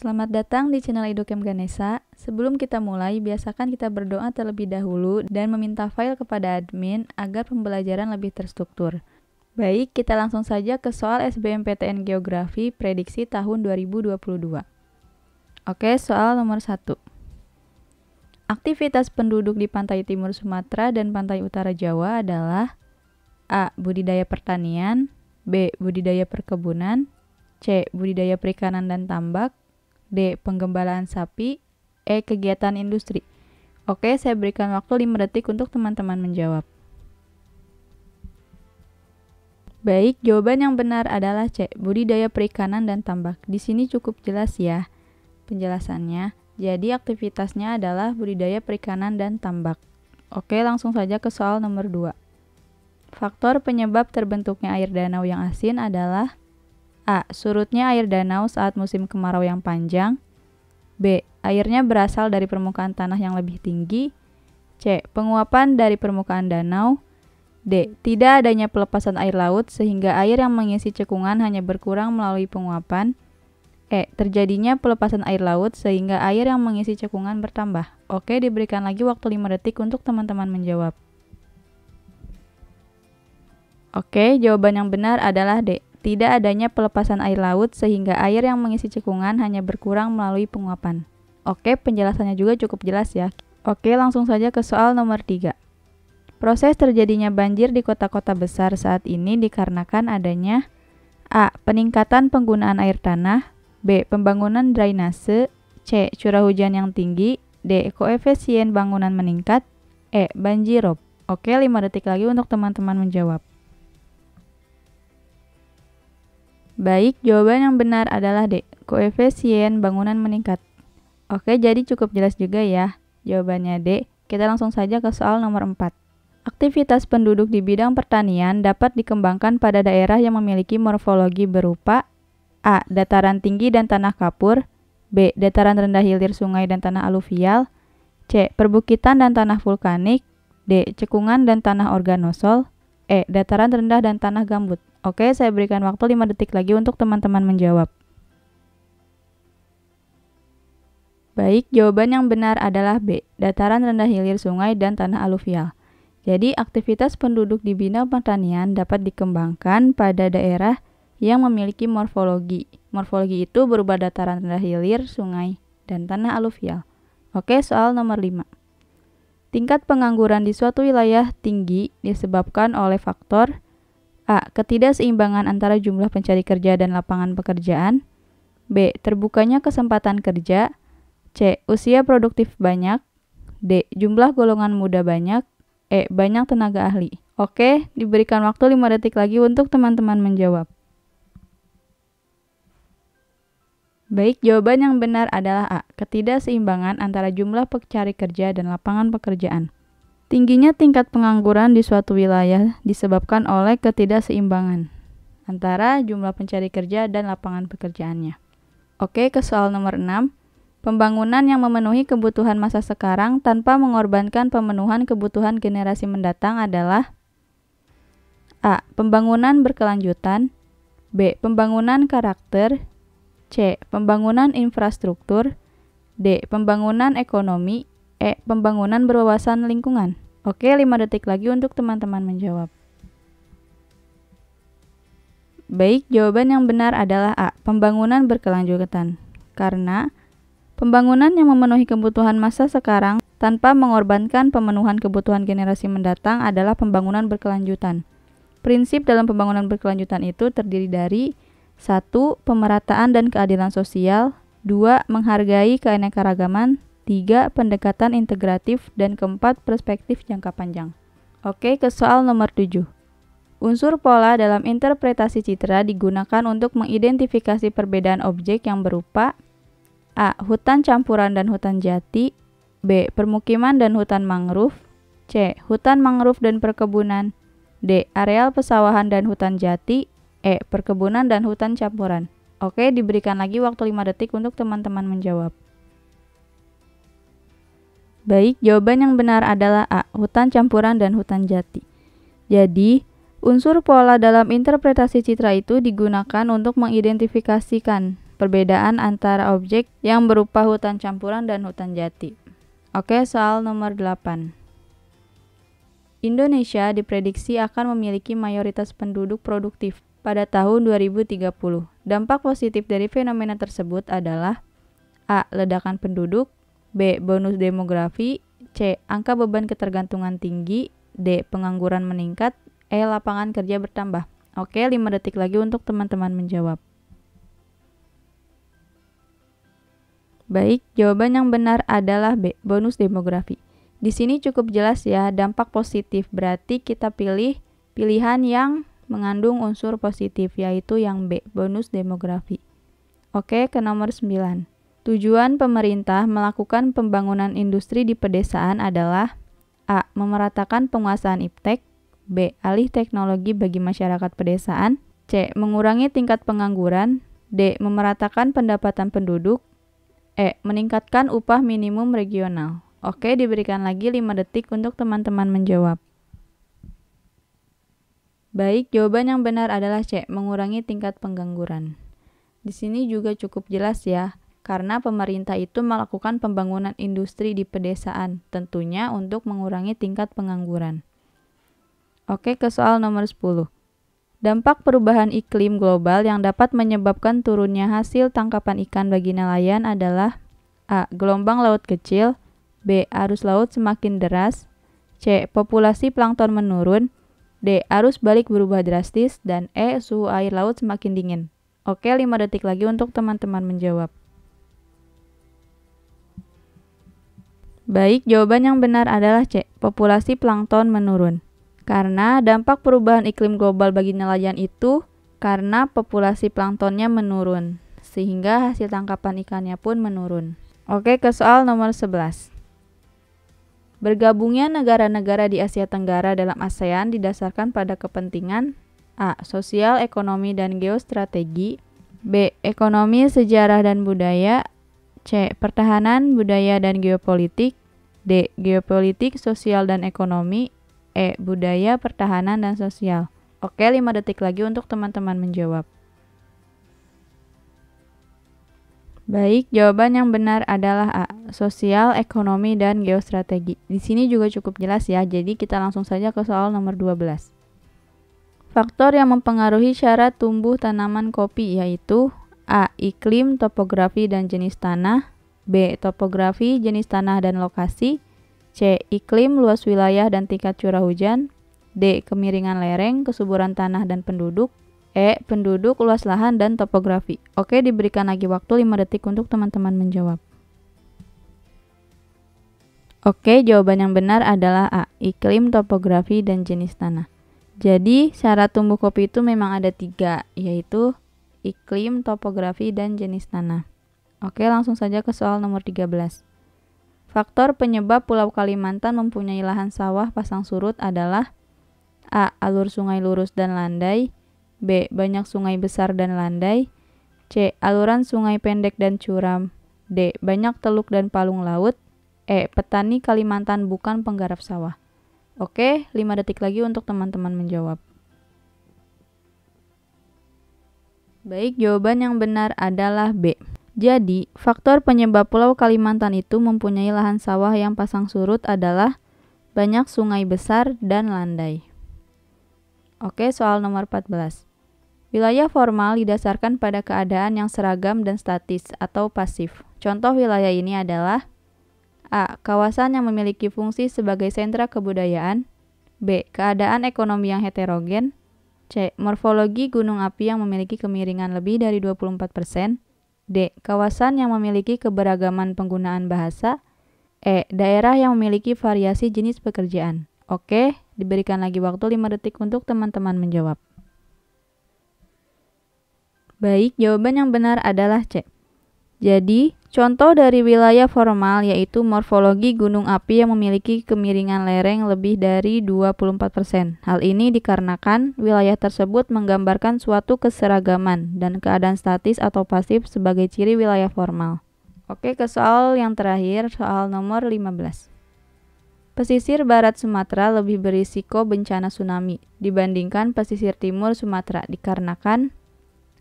Selamat datang di channel Educamp Ganesha. Sebelum kita mulai, biasakan kita berdoa terlebih dahulu dan meminta file kepada admin agar pembelajaran lebih terstruktur. Baik, kita langsung saja ke soal SBMPTN Geografi prediksi tahun 2022. Oke, soal nomor 1. Aktivitas penduduk di pantai timur Sumatera dan pantai utara Jawa adalah A. Budidaya pertanian, B. Budidaya perkebunan, C. Budidaya perikanan dan tambak, D. Penggembalaan sapi, E. Kegiatan industri. Oke, saya berikan waktu 5 detik untuk teman-teman menjawab. Baik, jawaban yang benar adalah C. Budidaya perikanan dan tambak. Di sini cukup jelas ya penjelasannya. Jadi aktivitasnya adalah budidaya perikanan dan tambak. Oke, langsung saja ke soal nomor 2. Faktor penyebab terbentuknya air danau yang asin adalah A. Surutnya air danau saat musim kemarau yang panjang, B. Airnya berasal dari permukaan tanah yang lebih tinggi, C. Penguapan dari permukaan danau, D. Tidak adanya pelepasan air laut sehingga air yang mengisi cekungan hanya berkurang melalui penguapan, E. Terjadinya pelepasan air laut sehingga air yang mengisi cekungan bertambah. Oke, diberikan lagi waktu 5 detik untuk teman-teman menjawab. Oke, jawaban yang benar adalah D. Tidak adanya pelepasan air laut sehingga air yang mengisi cekungan hanya berkurang melalui penguapan. Oke, penjelasannya juga cukup jelas ya. Oke, langsung saja ke soal nomor 3. Proses terjadinya banjir di kota-kota besar saat ini dikarenakan adanya A. Peningkatan penggunaan air tanah, B. Pembangunan drainase, C. Curah hujan yang tinggi, D. Koefisien bangunan meningkat, E. Banjirop. Oke, 5 detik lagi untuk teman-teman menjawab. Baik, jawaban yang benar adalah D. Koefisien bangunan meningkat. Oke, jadi cukup jelas juga ya jawabannya D. Kita langsung saja ke soal nomor 4. Aktivitas penduduk di bidang pertanian dapat dikembangkan pada daerah yang memiliki morfologi berupa A. Dataran tinggi dan tanah kapur, B. Dataran rendah hilir sungai dan tanah aluvial, C. Perbukitan dan tanah vulkanik, D. Cekungan dan tanah organosol, E. Dataran rendah dan tanah gambut. Oke, saya berikan waktu 5 detik lagi untuk teman-teman menjawab. Baik, jawaban yang benar adalah B. Dataran rendah hilir sungai dan tanah aluvial. Jadi, aktivitas penduduk di bidang pertanian dapat dikembangkan pada daerah yang memiliki morfologi. Morfologi itu berupa dataran rendah hilir, sungai, dan tanah aluvial. Oke, soal nomor 5. Tingkat pengangguran di suatu wilayah tinggi disebabkan oleh faktor A. Ketidakseimbangan antara jumlah pencari kerja dan lapangan pekerjaan, B. Terbukanya kesempatan kerja, C. Usia produktif banyak, D. Jumlah golongan muda banyak, E. Banyak tenaga ahli. Oke, diberikan waktu 5 detik lagi untuk teman-teman menjawab. Baik, jawaban yang benar adalah A. Ketidakseimbangan antara jumlah pencari kerja dan lapangan pekerjaan. Tingginya tingkat pengangguran di suatu wilayah disebabkan oleh ketidakseimbangan antara jumlah pencari kerja dan lapangan pekerjaannya. Oke, ke soal nomor 6. Pembangunan yang memenuhi kebutuhan masa sekarang tanpa mengorbankan pemenuhan kebutuhan generasi mendatang adalah A. Pembangunan berkelanjutan, B. Pembangunan karakter, C. Pembangunan infrastruktur, D. Pembangunan ekonomi, E. Pembangunan berwawasan lingkungan. Oke, 5 detik lagi untuk teman-teman menjawab. Baik, jawaban yang benar adalah A. Pembangunan berkelanjutan. Karena pembangunan yang memenuhi kebutuhan masa sekarang tanpa mengorbankan pemenuhan kebutuhan generasi mendatang adalah pembangunan berkelanjutan. Prinsip dalam pembangunan berkelanjutan itu terdiri dari 1. Pemerataan dan keadilan sosial, 2. Menghargai keanekaragaman, 3. Pendekatan integratif, dan keempat, perspektif jangka panjang. Oke, ke soal nomor 7. Unsur pola dalam interpretasi citra digunakan untuk mengidentifikasi perbedaan objek yang berupa A. Hutan campuran dan hutan jati, B. Permukiman dan hutan mangrove, C. Hutan mangrove dan perkebunan, D. Areal pesawahan dan hutan jati, E. Perkebunan dan hutan campuran. Oke, diberikan lagi waktu 5 detik untuk teman-teman menjawab. Baik, jawaban yang benar adalah A. Hutan campuran dan hutan jati. Jadi, unsur pola dalam interpretasi citra itu digunakan untuk mengidentifikasikan perbedaan antara objek yang berupa hutan campuran dan hutan jati. Oke, soal nomor 8. Indonesia diprediksi akan memiliki mayoritas penduduk produktif pada tahun 2030. Dampak positif dari fenomena tersebut adalah A. Ledakan penduduk, B. Bonus demografi, C. Angka beban ketergantungan tinggi, D. Pengangguran meningkat, E. Lapangan kerja bertambah. Oke, 5 detik lagi untuk teman-teman menjawab. Baik, jawaban yang benar adalah B. Bonus demografi. Di sini cukup jelas ya, dampak positif berarti kita pilih pilihan yang mengandung unsur positif, yaitu yang B. Bonus demografi. Oke, ke nomor 9. Tujuan pemerintah melakukan pembangunan industri di pedesaan adalah A. Memeratakan penguasaan iptek, B. Alih teknologi bagi masyarakat pedesaan, C. Mengurangi tingkat pengangguran, D. Memeratakan pendapatan penduduk, E. Meningkatkan upah minimum regional. Oke, diberikan lagi 5 detik untuk teman-teman menjawab. Baik, jawaban yang benar adalah C. Mengurangi tingkat pengangguran. Di sini juga cukup jelas ya, karena pemerintah itu melakukan pembangunan industri di pedesaan, tentunya untuk mengurangi tingkat pengangguran. Oke, ke soal nomor 10. Dampak perubahan iklim global yang dapat menyebabkan turunnya hasil tangkapan ikan bagi nelayan adalah A. Gelombang laut kecil, B. Arus laut semakin deras, C. Populasi plankton menurun, D. Arus balik berubah drastis, dan E. Suhu air laut semakin dingin. Oke, 5 detik lagi untuk teman-teman menjawab. Baik, jawaban yang benar adalah C. Populasi plankton menurun. Karena dampak perubahan iklim global bagi nelayan itu karena populasi planktonnya menurun, sehingga hasil tangkapan ikannya pun menurun. Oke, ke soal nomor 11. Bergabungnya negara-negara di Asia Tenggara dalam ASEAN didasarkan pada kepentingan A. Sosial, ekonomi, dan geostrategi, B. Ekonomi, sejarah, dan budaya, C. Pertahanan, budaya, dan geopolitik, D. Geopolitik, sosial, dan ekonomi, E. Budaya, pertahanan, dan sosial. Oke, 5 detik lagi untuk teman-teman menjawab. Baik, jawaban yang benar adalah A. Sosial, ekonomi, dan geostrategi. Di sini juga cukup jelas ya, jadi kita langsung saja ke soal nomor 12. Faktor yang mempengaruhi syarat tumbuh tanaman kopi yaitu A. Iklim, topografi, dan jenis tanah, B. Topografi, jenis tanah, dan lokasi, C. Iklim, luas wilayah, dan tingkat curah hujan, D. Kemiringan lereng, kesuburan tanah, dan penduduk, E. Penduduk, luas lahan, dan topografi. Oke, diberikan lagi waktu 5 detik untuk teman-teman menjawab. Oke, jawaban yang benar adalah A. Iklim, topografi, dan jenis tanah. Jadi, syarat tumbuh kopi itu memang ada 3, yaitu iklim, topografi, dan jenis tanah. Oke, langsung saja ke soal nomor 13. Faktor penyebab Pulau Kalimantan mempunyai lahan sawah pasang surut adalah A. Alur sungai lurus dan landai, B. Banyak sungai besar dan landai, C. Aluran sungai pendek dan curam, D. Banyak teluk dan palung laut, E. Petani Kalimantan bukan penggarap sawah. Oke, 5 detik lagi untuk teman-teman menjawab. Baik, jawaban yang benar adalah B. Jadi, faktor penyebab Pulau Kalimantan itu mempunyai lahan sawah yang pasang surut adalah banyak sungai besar dan landai. Oke, soal nomor 14. Wilayah formal didasarkan pada keadaan yang seragam dan statis atau pasif. Contoh wilayah ini adalah A. Kawasan yang memiliki fungsi sebagai sentra kebudayaan, B. Keadaan ekonomi yang heterogen, C. Morfologi gunung api yang memiliki kemiringan lebih dari 24%, D. Kawasan yang memiliki keberagaman penggunaan bahasa, E. Daerah yang memiliki variasi jenis pekerjaan. Oke, diberikan lagi waktu 5 detik untuk teman-teman menjawab. Baik, jawaban yang benar adalah C. Jadi, contoh dari wilayah formal yaitu morfologi gunung api yang memiliki kemiringan lereng lebih dari 24%. Hal ini dikarenakan wilayah tersebut menggambarkan suatu keseragaman dan keadaan statis atau pasif sebagai ciri wilayah formal. Oke, ke soal yang terakhir, soal nomor 15. Pesisir barat Sumatera lebih berisiko bencana tsunami dibandingkan pesisir timur Sumatera dikarenakan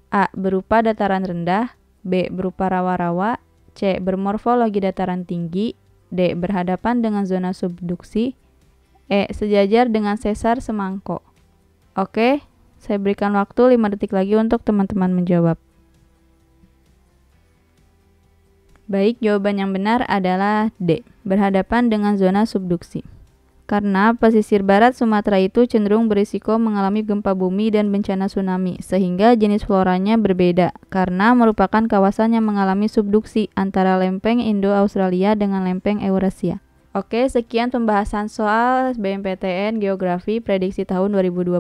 A. Berupa dataran rendah, B. Berupa rawa-rawa. C. Bermorfologi dataran tinggi. D. Berhadapan dengan zona subduksi. E. Sejajar dengan sesar semangko. Oke, saya berikan waktu 5 detik lagi untuk teman-teman menjawab. Baik, jawaban yang benar adalah D. Berhadapan dengan zona subduksi. Karena pesisir barat Sumatera itu cenderung berisiko mengalami gempa bumi dan bencana tsunami, sehingga jenis floranya berbeda karena merupakan kawasan yang mengalami subduksi antara lempeng Indo-Australia dengan lempeng Eurasia. Oke, sekian pembahasan soal BMPTN Geografi Prediksi tahun 2022.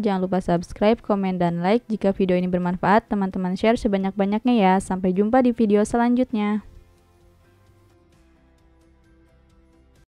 Jangan lupa subscribe, komen, dan like. Jika video ini bermanfaat, teman-teman share sebanyak-banyaknya ya. Sampai jumpa di video selanjutnya.